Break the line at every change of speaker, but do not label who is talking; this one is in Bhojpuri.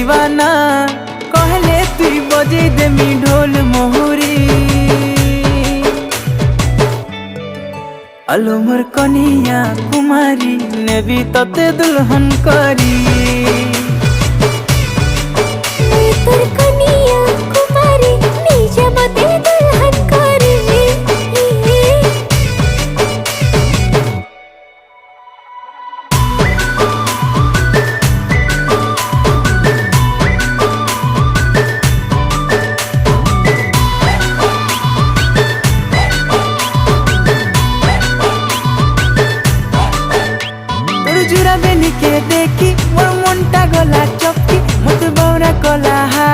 दीवाना कहले तुई बजे देमी ढोल मोहुरी। आलो मोर कनिया कुमारी नेबी तते दुल्हन करी।
तोर कनिया कुमारी निजे मते दुल्हन करी।
जुरा बेनी के देखी मोर मनटा गला चपकी मत बौरा कला हा